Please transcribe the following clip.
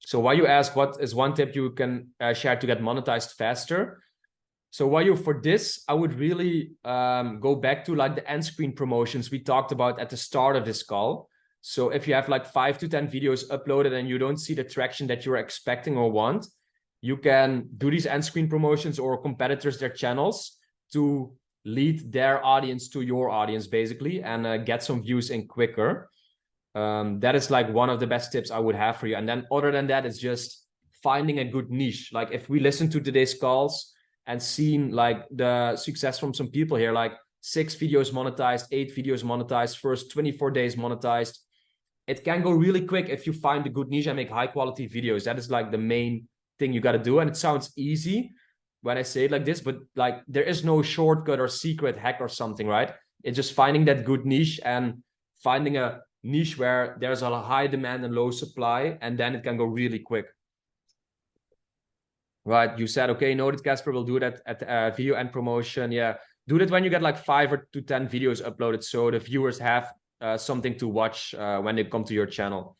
So why you ask what is one tip you can share to get monetized faster? So why you for this, I would really go back to like the end screen promotions we talked about at the start of this call. So if you have like 5 to 10 videos uploaded and you don't see the traction that you're expecting or want, you can do these end screen promotions or competitors their channels to lead their audience to your audience basically, and get some views in quicker. That is like one of the best tips I would have for you. And then other than that, it's just finding a good niche. Like if we listen to today's calls and seen like the success from some people here, like 6 videos monetized, 8 videos monetized, first 24 days monetized. It can go really quick if you find a good niche and make high quality videos. That is like the main thing you got to do. And it sounds easy when I say it like this, but like there is no shortcut or secret hack or something, right? It's just finding that good niche and finding a niche where there's a high demand and low supply, and then it can go really quick. Right, you said, okay, noted, Casper, will do that at video and promotion. Yeah, do that when you get like 5 to 10 videos uploaded, so the viewers have something to watch when they come to your channel.